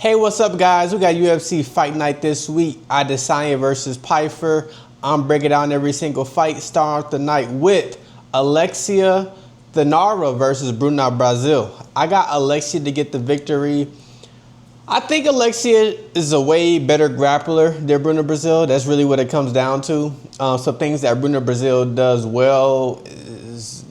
Hey, what's up, guys? We got UFC Fight Night this week. Adesanya versus Pyfer. I'm breaking down every single fight. Start off the night with Alexia Thainara versus Bruna, Brazil. I got Alexia to get the victory. I think Alexia is a way better grappler than Bruna, Brazil. That's really what it comes down to. Some things that Bruna, Brazil does well is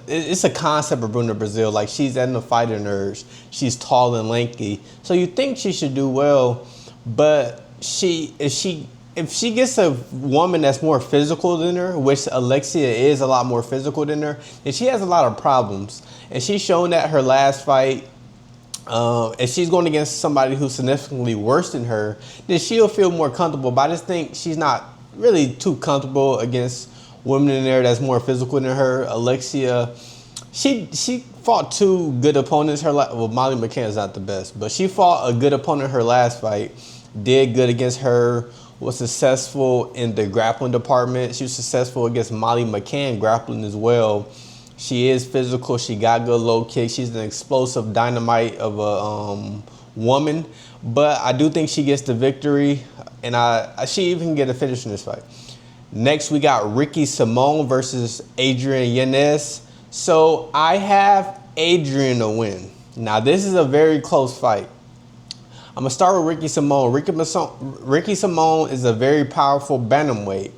it's a concept of Bruna, Brazil. Like, she's in the fighter nerves. She's tall and lanky, so you think she should do well. But if she gets a woman that's more physical than her, which Alexia is a lot more physical than her, then she has a lot of problems. And she's shown that her last fight. If she's going against somebody who's significantly worse than her, then she'll feel more comfortable. But I just think she's not really too comfortable against women in there that's more physical than her. Alexia, she fought two good opponents. Well, Molly McCann's not the best, but she fought a good opponent her last fight. Did good against her. Was successful in the grappling department. She was successful against Molly McCann grappling as well. She is physical. She got good low kicks. She's an explosive dynamite of a woman. But I do think she gets the victory, and she even can get a finish in this fight. Next, we got Ricky Simón versus Adrian Yanez. So I have Adrian to win. Now, this is a very close fight. I'm going to start with Ricky Simón. Ricky Simón is a very powerful bantamweight.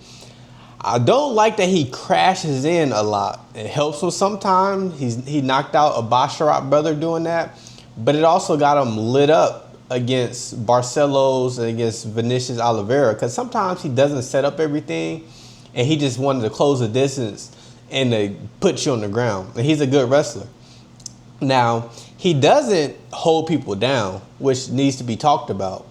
I don't like that he crashes in a lot. It helps him sometimes. He knocked out a Basharat brother doing that. But it also got him lit up against Barcelos and against Vinicius Oliveira, because sometimes he doesn't set up everything and he just wanted to close the distance and to put you on the ground. And he's a good wrestler. Now, he doesn't hold people down, which needs to be talked about.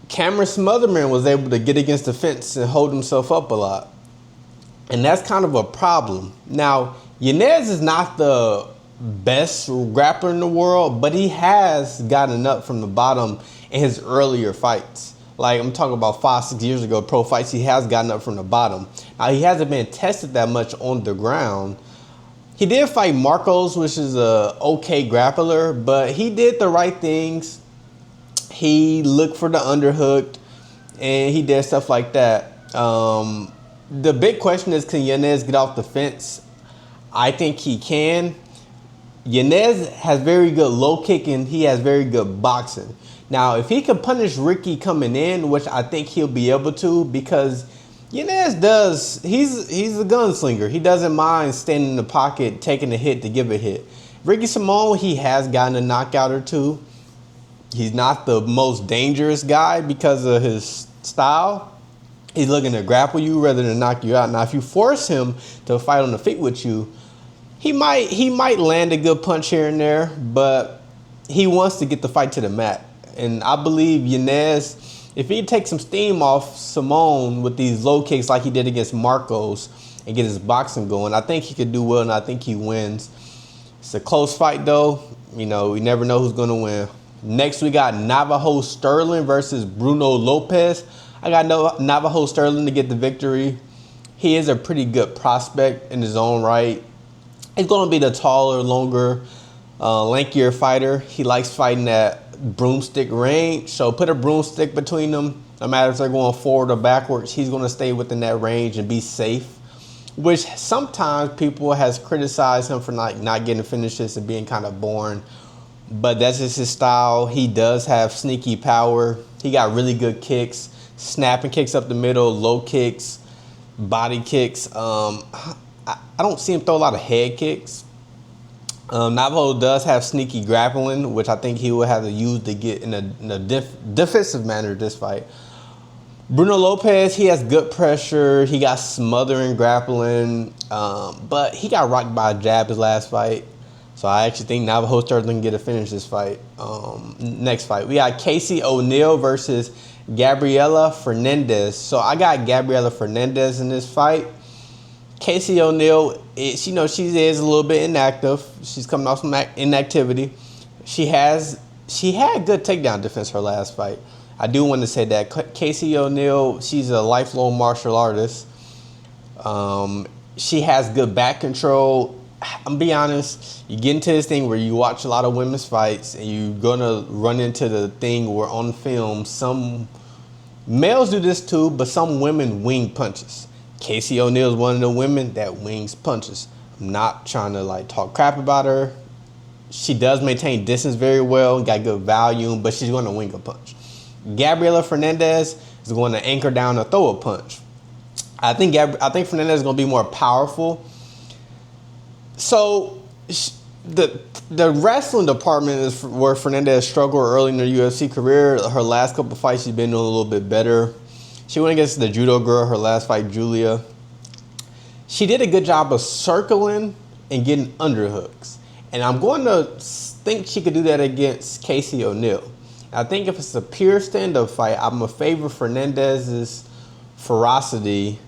Cameron Smotherman was able to get against the fence and hold himself up a lot. And that's kind of a problem. Now, Yanez is not the best grappler in the world, but he has gotten up from the bottom in his earlier fights. Like, I'm talking about 5-6 years ago, pro fights, he has gotten up from the bottom. Now, he hasn't been tested that much on the ground. He did fight Marcos, which is a okay grappler, but he did the right things. He looked for the underhook, and he did stuff like that. The big question is, can Yanez get off the fence? I think he can. Yanez has very good low kick, and he has very good boxing. Now, if he can punish Ricky coming in, which I think he'll be able to, because Yanez he's a gunslinger. He doesn't mind standing in the pocket, taking a hit to give a hit. Ricky Simón, he has gotten a knockout or two. He's not the most dangerous guy because of his style. He's looking to grapple you rather than knock you out. Now, if you force him to fight on the feet with you, he might land a good punch here and there, but he wants to get the fight to the mat. And I believe Yanez, if he takes some steam off Simón with these low kicks like he did against Marcos and get his boxing going, I think he could do well, and I think he wins. It's a close fight, though. You know, we never know who's going to win. Next, we got Navajo Stirling versus Bruno Lopes. I got Navajo Stirling to get the victory. He is a pretty good prospect in his own right. He's going to be the taller, longer, lankier fighter. He likes fighting at broomstick range. So put a broomstick between them. No matter if they're going forward or backwards, he's going to stay within that range and be safe. Which sometimes people has criticized him for not getting finishes and being kind of boring. But that's just his style. He does have sneaky power. He got really good kicks. Snapping kicks up the middle, low kicks, body kicks. I don't see him throw a lot of head kicks. Navajo does have sneaky grappling, which I think he will have to use to get in a defensive manner this fight. Bruno Lopes, he has good pressure. He got smothering grappling, but he got rocked by a jab his last fight. So I actually think Navajo Stirling can get a finish this fight. Next fight, we got Casey O'Neill versus Gabriella Fernandes. So I got Gabriella Fernandes in this fight. Casey O'Neill, she is a little bit inactive. She's coming off some inactivity. She had good takedown defense her last fight. I do want to say that Casey O'Neill, she's a lifelong martial artist. She has good back control. I'm be honest, you get into this thing where you watch a lot of women's fights and you're gonna run into the thing where on film some males do this too, but some women wing punches. Casey O'Neal is one of the women that wings punches. I'm not trying to like talk crap about her. She does maintain distance very well, got good volume, but she's going to wing a punch. Gabriella Fernandes is going to anchor down or throw a punch. I think Fernandes is going to be more powerful. So the wrestling department is where Fernandes struggled early in her UFC career. Her last couple fights, she's been doing a little bit better. She went against the judo girl, her last fight, Julia. She did a good job of circling and getting underhooks. And I'm going to think she could do that against Casey O'Neal. I think if it's a pure stand-up fight, I'm going to favor Fernandez's ferocity,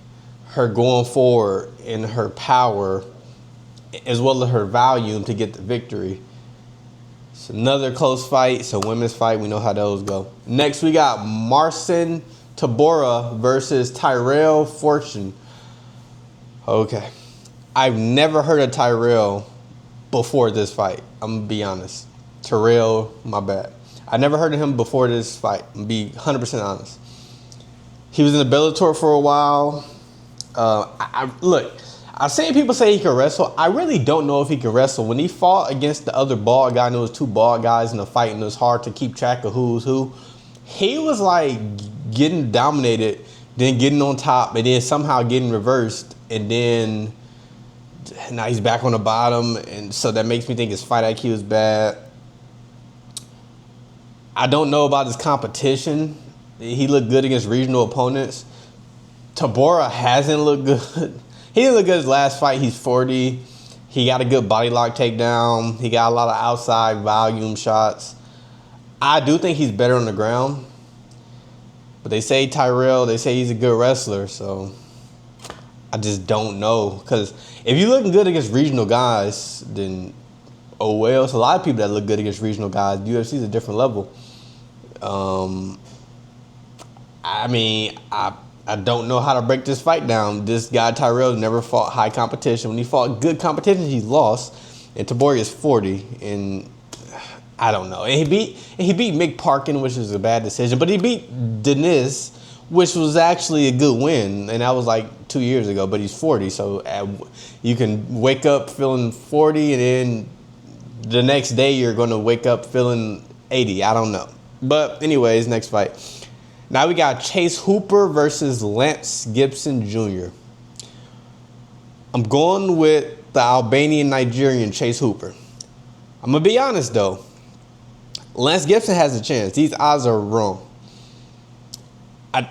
her going forward, and her power, as well as her volume to get the victory. It's another close fight. It's a women's fight. We know how those go. Next, we got Marcin Tybura versus Tyrell Fortune. Okay. I've never heard of Tyrell before this fight. I'm going to be honest. Terrell, my bad. I never heard of him before this fight. I'm going to be 100% honest. He was in the Bellator for a while. Look, I've seen people say he can wrestle. I really don't know if he can wrestle. When he fought against the other bald guy, and there was two bald guys in the fight, and it was hard to keep track of who's who, he was like getting dominated, then getting on top, and then somehow getting reversed, and then now he's back on the bottom, and so that makes me think his fight IQ is bad. I don't know about his competition. He looked good against regional opponents. Tybura hasn't looked good. He didn't look good his last fight. He's 40. He got a good body lock takedown. He got a lot of outside volume shots. I do think he's better on the ground. But they say Tyrell, they say he's a good wrestler, so I just don't know. Because if you're looking good against regional guys, then oh well. It's a lot of people that look good against regional guys. UFC is a different level. I mean, I don't know how to break this fight down. This guy Tyrell never fought high competition. When he fought good competition, he lost. And Tybura is 40, and I don't know. And he beat Mick Parkin, which is a bad decision. But he beat Dennis, which was actually a good win, and that was like 2 years ago. But he's 40, so you can wake up feeling 40, and then the next day you're going to wake up feeling 80. I don't know. But anyways, next fight. Now we got Chase Hooper versus Lance Gibson Jr. I'm going with the Albanian-Nigerian Chase Hooper. I'm going to be honest, though. Lance Gibson has a chance. These odds are wrong. All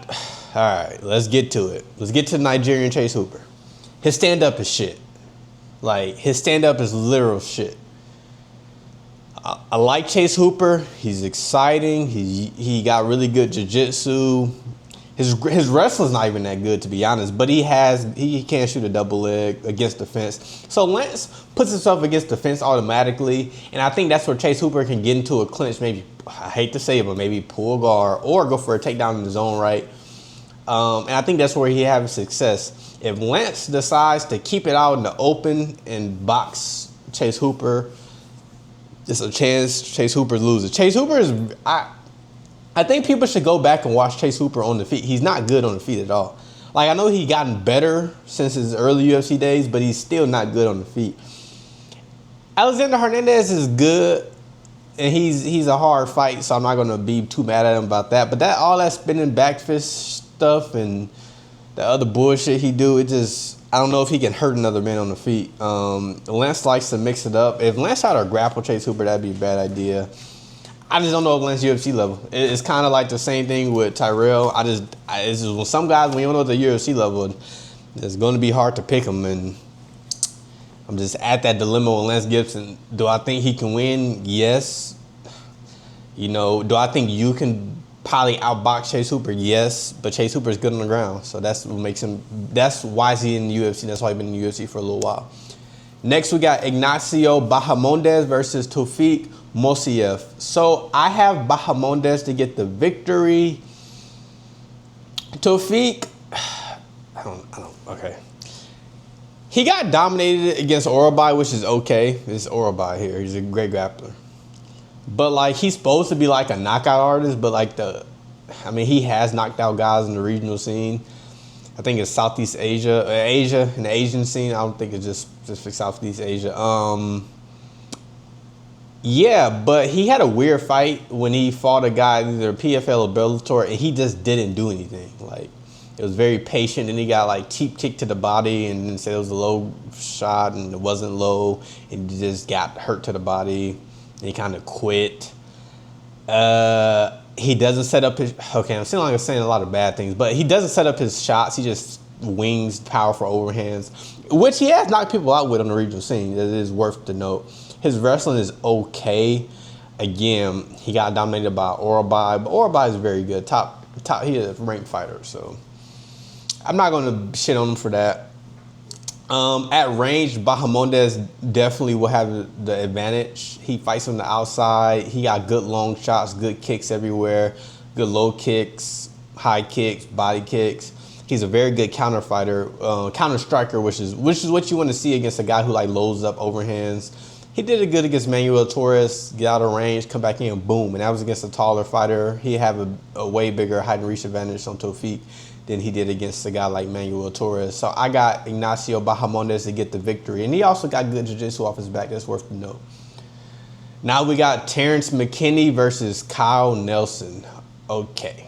right, let's get to it. Let's get to Nigerian Chase Hooper. His stand-up is shit. Like, his stand-up is literal shit. I like Chase Hooper. He's exciting. He got really good jiu-jitsu. His wrestling's not even that good, to be honest. But he can't shoot a double leg against the fence. So Lance puts himself against the fence automatically. And I think that's where Chase Hooper can get into a clinch. Maybe, I hate to say it, but maybe pull guard or go for a takedown in his own right. And I think that's where he has success. If Lance decides to keep it out in the open and box Chase Hooper, there's a chance Chase Hooper loses. Chase Hooper is, I think people should go back and watch Chase Hooper on the feet. He's not good on the feet at all. Like, I know he's gotten better since his early UFC days, but he's still not good on the feet. Alexander Hernandez is good, and he's a hard fight, so I'm not going to be too mad at him about that. But all that spinning back fist stuff and the other bullshit he do, I don't know if he can hurt another man on the feet. Lance likes to mix it up. If Lance had to grapple Chase Hooper, that'd be a bad idea. I just don't know if Lance UFC level. It's kind of like the same thing with Tyrell. It's just when some guys, when you don't know the UFC level, it's going to be hard to pick them. And I'm just at that dilemma with Lance Gibson. Do I think he can win? Yes. Do I think you can probably outbox Chase Hooper? Yes, but Chase Hooper is good on the ground, so that's what makes him. That's why he's in the UFC. That's why he's been in the UFC for a little while. Next, we got Ignacio Bahamondes versus Tofiq Musayev. So I have Bahamondes to get the victory. Tofiq, I don't. Okay. He got dominated against Orobai, which is okay. It's Orobai here. He's a great grappler. But, like, he's supposed to be, like, a knockout artist, but, like, he has knocked out guys in the regional scene. I think it's Southeast Asia, in the Asian scene. I don't think it's just for Southeast Asia. Yeah, but he had a weird fight when he fought a guy, either PFL or Bellator, and he just didn't do anything. Like, it was very patient, and he got, like, cheap kick to the body and then said it was a low shot, and it wasn't low, and he just got hurt to the body, and he kind of quit. He doesn't set up his... Okay, I'm still saying a lot of bad things, but he doesn't set up his shots. He just wings powerful overhands, which he has knocked people out with on the regional scene. It is worth to note. His wrestling is okay. Again, he got dominated by Orobai, but Orobai is very good. Top. He is a ranked fighter, so I'm not going to shit on him for that. At range, Bahamondes definitely will have the advantage. He fights on the outside. He got good long shots, good kicks everywhere, good low kicks, high kicks, body kicks. He's a very good counter fighter, counter striker, which is what you want to see against a guy who like loads up overhands. He did it good against Manuel Torres, get out of range, come back in, boom. And that was against a taller fighter. He have a way bigger height and reach advantage on Tofiq than he did against a guy like Manuel Torres. So I got Ignacio Bahamondes to get the victory. And he also got good jiu-jitsu off his back. That's worth to note. Now we got Terrance McKinney versus Kyle Nelson. Okay.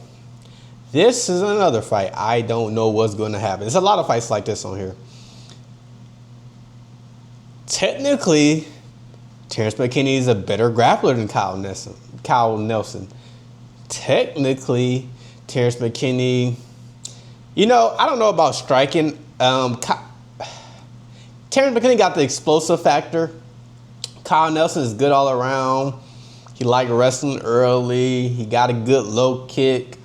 This is another fight. I don't know what's going to happen. There's a lot of fights like this on here. Technically, Terrance McKinney is a better grappler than Kyle Nelson. Technically, Terrance McKinney... You know, I don't know about striking. Terrance McKinney got the explosive factor. Kyle Nelson is good all around. He liked wrestling early. He got a good low kick.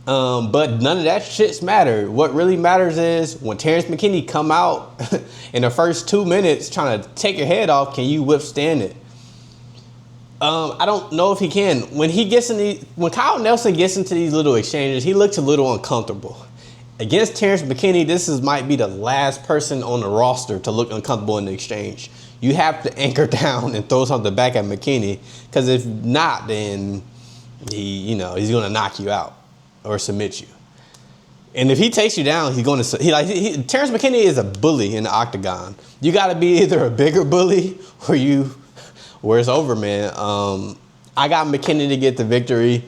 But none of that shit's matter. What really matters is when Terrance McKinney come out in the first 2 minutes trying to take your head off, can you withstand it? I don't know if he can. When Kyle Nelson gets into these little exchanges, he looks a little uncomfortable. Against Terrance McKinney, might be the last person on the roster to look uncomfortable in the exchange. You have to anchor down and throw something back at McKinney, because if not, then he's going to knock you out or submit you. And if he takes you down, Terrance McKinney is a bully in the octagon. You got to be either a bigger bully or it's over, man. I got McKinney to get the victory.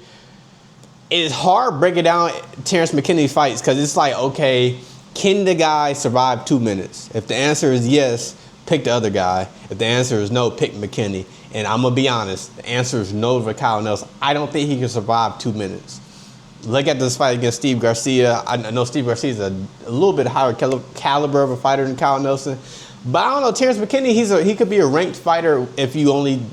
It's hard breaking down Terrance McKinney fights because it's like, okay, can the guy survive 2 minutes? If the answer is yes, pick the other guy. If the answer is no, pick McKinney. And I'm going to be honest, the answer is no for Kyle Nelson. I don't think he can survive 2 minutes. Look at this fight against Steve Garcia. I know Steve Garcia is a little bit higher caliber of a fighter than Kyle Nelson. But I don't know, Terrance McKinney, he could be a ranked fighter if you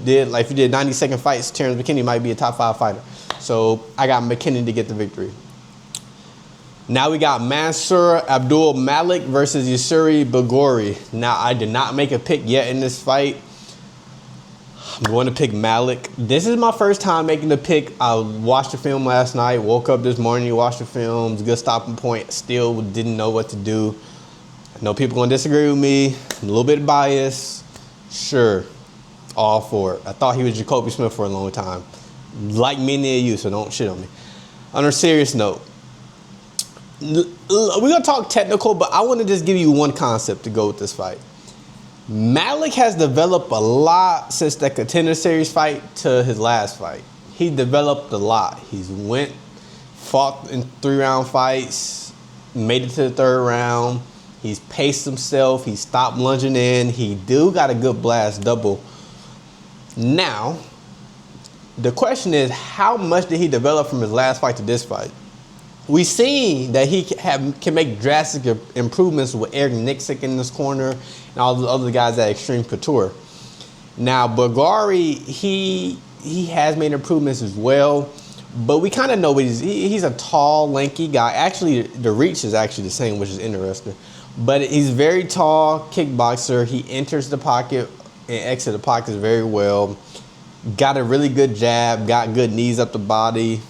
did 90-second fights. Terrance McKinney might be a top 5 fighter. So I got McKinney to get the victory. Now we got Mansur Abdul-Malik versus Yousri Belgaroui. Now I did not make a pick yet in this fight. I'm going to pick Malik. This is my first time making the pick. I watched the film last night, woke up this morning, watched the film. It's a good stopping point. Still didn't know what to do. I know people going to disagree with me. I'm a little bit biased. Sure, all for it. I thought he was Jacoby Smith for a long time. Like many of you, so don't shit on me. On a serious note, we're going to talk technical, but I want to just give you one concept to go with this fight. Malik has developed a lot since that Contender Series fight to his last fight. He developed a lot. He's fought in 3-round fights, made it to the 3rd round. He's paced himself. He stopped lunging in. He got a good blast double. Now, the question is, how much did he develop from his last fight to this fight? We seen that he can make drastic improvements with Eric Nixick in this corner and all the other guys at Extreme Couture. Now, Belgaroui, he has made improvements as well, but we kind of know he's a tall, lanky guy. Actually, the reach is actually the same, which is interesting. But he's very tall kickboxer. He enters the pocket and exits the pockets very well. Got a really good jab, got good knees up the body,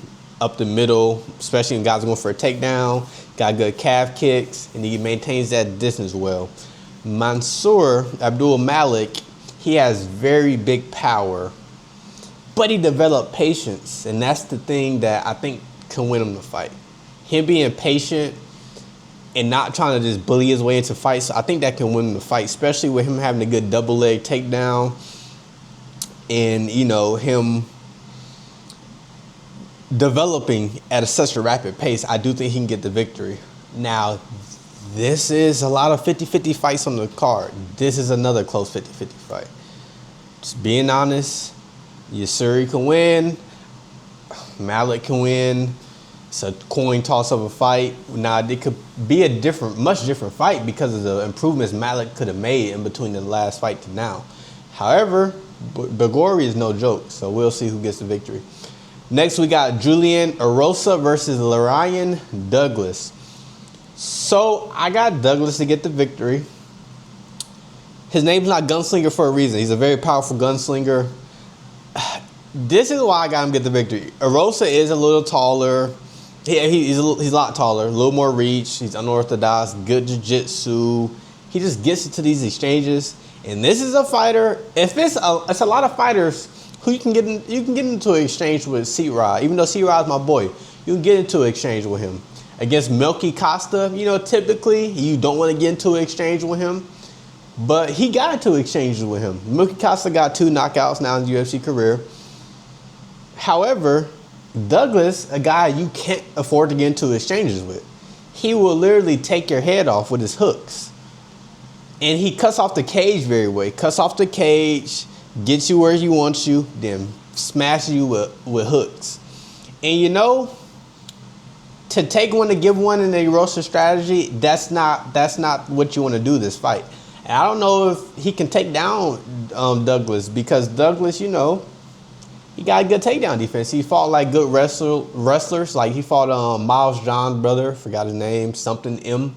up the middle, especially when guys are going for a takedown. Got good calf kicks, and he maintains that distance well. Mansur, Abdul-Malik, he has very big power, but he developed patience, and that's the thing that I think can win him the fight. Him being patient and not trying to just bully his way into fights. So I think that can win him the fight, especially with him having a good double leg takedown and, you know, him developing at such a rapid pace. I do think he can get the victory. Now, this is a lot of 50-50 fights on the card. This is another close 50-50 fight. Just being honest, Yousri can win. Malik can win. It's a coin toss of a fight. Now, it could be a much different fight because of the improvements Malik could have made in between the last fight to now. However, Belgaroui is no joke, so we'll see who gets the victory. Next, we got Julian Erosa versus Lerryan Douglas. So, I got Douglas to get the victory. His name's not Gunslinger for a reason. He's a very powerful gunslinger. This is why I got him to get the victory. Erosa is a little taller. He's a lot taller, a little more reach. He's unorthodox, good jiu-jitsu. He just gets into these exchanges. And this is a fighter. If it's a lot of fighters who you can get into an exchange with C-Rod. Even though C-Rod's my boy, you can get into an exchange with him. Against Milky Costa, you know, typically you don't want to get into an exchange with him. But he got into exchanges with him. Milky Costa got 2 knockouts now in his UFC career. However, Douglas, a guy you can't afford to get into exchanges with. He will literally take your head off with his hooks. And he cuts off the cage very well. Cuts off the cage, gets you where he wants you, then smashes you with hooks. And you know, to take one to give one in the Erosa strategy, that's not what you want to do this fight. And I don't know if he can take down Douglas, because Douglas, you know, he got a good takedown defense. He fought like good wrestlers. Like he fought Miles John's brother, forgot his name, something M.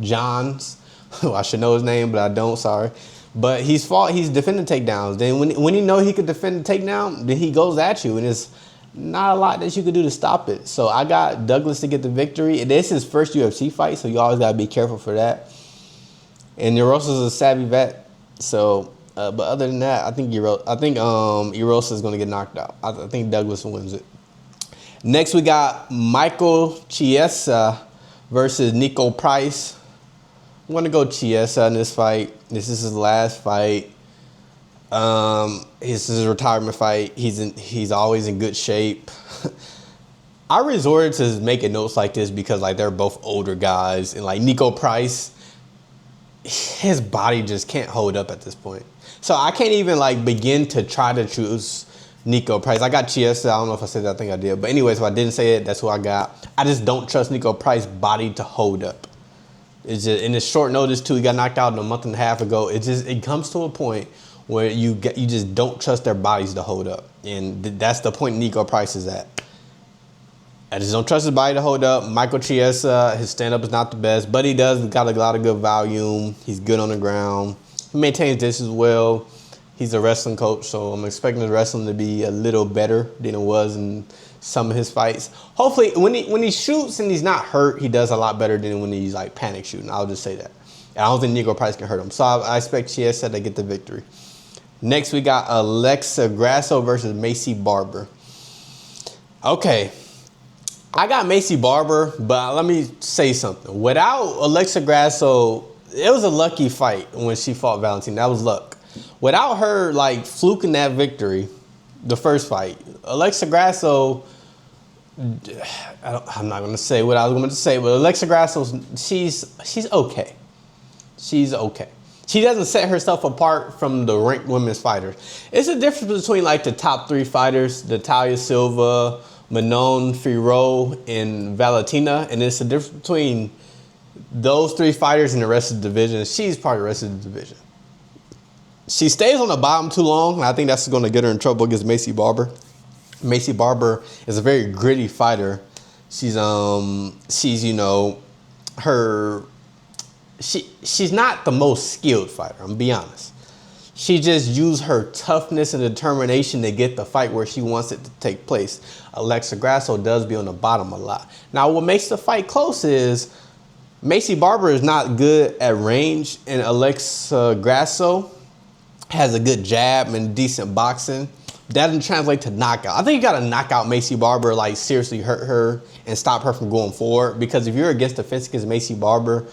Johns. I should know his name, but I don't, sorry. But he's defending takedowns. Then when he know he could defend the takedown, then he goes at you, and it's not a lot that you could do to stop it. So I got Douglas to get the victory. This is his first UFC fight, so you always got to be careful for that. And Erosa's a savvy vet, so... but other than that, I think Erosa is going to get knocked out. I think Douglas wins it. Next, we got Michael Chiesa versus Niko Price. I'm going to go Chiesa in this fight. This is his last fight. This is his retirement fight. He's always in good shape. I resorted to making notes like this because like they're both older guys, and like Niko Price, his body just can't hold up at this point. So I can't even like begin to try to choose Niko Price. I got Chiesa. I don't know if I said that. I think I did. But anyways, if I didn't say it, that's who I got. I just don't trust Niko Price's body to hold up. It's just in his short notice too. He got knocked out a month and a half ago. It comes to a point where you just don't trust their bodies to hold up, and that's the point Niko Price is at. I just don't trust his body to hold up. Michael Chiesa, his stand-up is not the best, but he does got a lot of good volume. He's good on the ground. He maintains this as well. He's a wrestling coach, so I'm expecting the wrestling to be a little better than it was in some of his fights. Hopefully, when he shoots and he's not hurt, he does a lot better than when he's like panic shooting. I'll just say that. And I don't think Niko Price can hurt him. So I expect Chiesa to get the victory. Next, we got Alexia Grasso versus Maycee Barber. Okay. I got Maycee Barber, but let me say something. Without Alexia Grasso, it was a lucky fight when she fought Valentina. That was luck. Without her, like, fluking that victory, the first fight, Alexia Grasso, I'm not going to say what I was going to say, but Alexia Grasso, she's okay. She's okay. She doesn't set herself apart from the ranked women's fighters. It's a difference between, like, the top 3 fighters, Natalia Silva, Manon Fiorot, and Valentina, and it's a difference between those 3 fighters and the rest of the division. She's part of the rest of the division. She stays on the bottom too long, and I think that's going to get her in trouble against Maycee Barber. Maycee Barber is a very gritty fighter. She's you know, she's not the most skilled fighter, I'm gonna be honest. She just used her toughness and determination to get the fight where she wants it to take place. Alexia Grasso does be on the bottom a lot. Now, what makes the fight close is Macy Barber is not good at range, and Alexia Grasso has a good jab and decent boxing. That doesn't translate to knockout. I think you got to knock out Macy Barber, like seriously hurt her and stop her from going forward. Because if you're against the fence against Macy Barber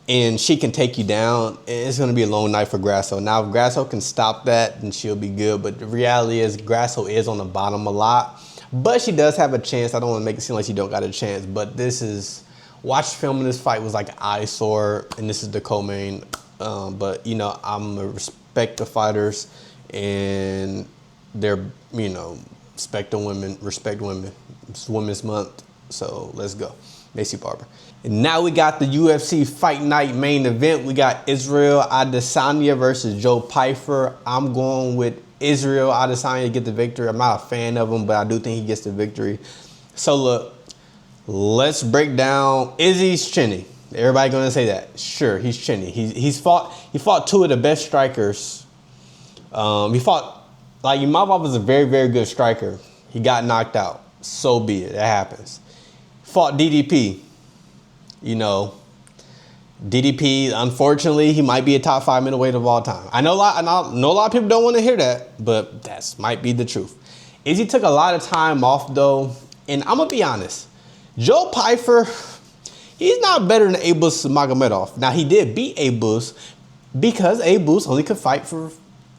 and she can take you down, it's going to be a long night for Grasso. Now, if Grasso can stop that, then she'll be good. But the reality is Grasso is on the bottom a lot. But she does have a chance. I don't want to make it seem like she don't got a chance. But this is, watch film of this fight was like an eyesore. And this is the co-main. But, you know, I'm a respect the fighters. And they're, you know, respect women. It's Women's Month, so let's go. Macy Barber. And now we got the UFC Fight Night main event. We got Israel Adesanya versus Joe Pyfer. I'm going with Israel Adesanya to get the victory. I'm not a fan of him, but I do think he gets the victory. So look, let's break down. Izzy's chinny. Everybody gonna say that? Sure, he's chinny. He fought two of the best strikers. He fought. Like, Imavov was a very, very good striker. He got knocked out. So be it. That happens. Fought DDP. You know, DDP, unfortunately, he might be a top 5 middleweight of all time. I know a lot of people don't want to hear that, but that might be the truth. Izzy took a lot of time off, though. And I'm going to be honest. Joe Pyfer, he's not better than Abus Magomedov. Now, he did beat Abus because Abus only could fight for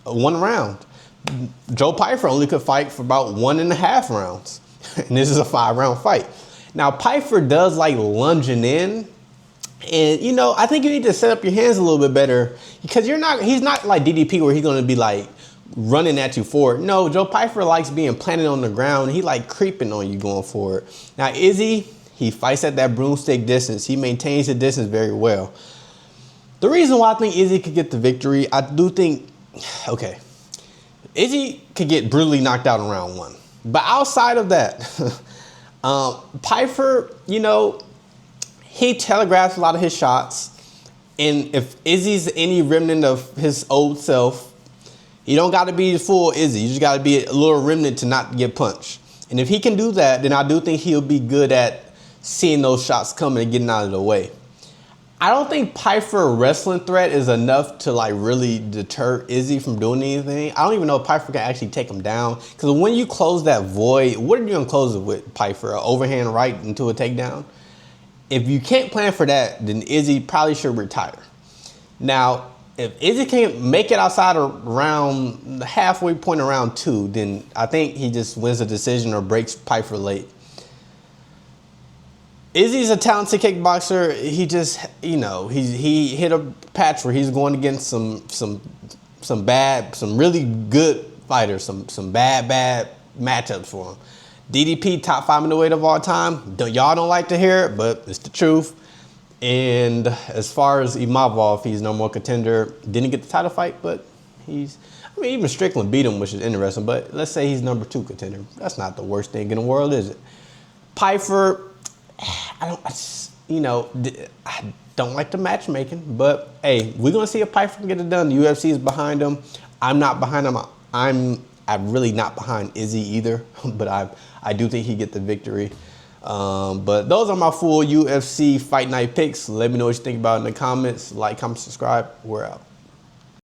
1 round. Joe Pyfer only could fight for about 1.5 rounds. And this is a 5-round fight. Now, Pyfer does like lunging in. And, you know, I think you need to set up your hands a little bit better. Because he's not like DDP where he's going to be like running at you forward. No, Joe Pyfer likes being planted on the ground. He like creeping on you going forward. Now, Izzy, he fights at that broomstick distance. He maintains the distance very well. The reason why I think Izzy could get the victory, I do think, okay, Izzy could get brutally knocked out in round 1. But outside of that, Pyfer, you know, he telegraphs a lot of his shots. And if Izzy's any remnant of his old self, you don't got to be full Izzy. You just got to be a little remnant to not get punched. And if he can do that, then I do think he'll be good at seeing those shots coming and getting out of the way. I don't think Pyfer's wrestling threat is enough to like really deter Izzy from doing anything. I don't even know if Pyfer can actually take him down. Because when you close that void, what are you going to close it with, Pyfer? An overhand right into a takedown? If you can't plan for that, then Izzy probably should retire. Now, if Izzy can't make it outside of round, the halfway point of round 2, then I think he just wins the decision or breaks Pyfer late. Izzy's a talented kickboxer. He just, you know, he hit a patch where he's going against some really good fighters, some bad matchups for him. DDP, top 5 middleweight of all time. Y'all don't like to hear it, but it's the truth. And as far as Imavov, he's no more contender. Didn't get the title fight, but even Strickland beat him, which is interesting. But let's say he's number 2 contender. That's not the worst thing in the world, is it? Pyfer, I don't like the matchmaking, but hey, we're gonna see if Pyfer can get it done. The UFC is behind him. I'm not behind him. I'm really not behind Izzy either, but I do think he get the victory. But those are my full UFC Fight Night picks. Let me know what you think about it in the comments. Like, comment, subscribe. We're out.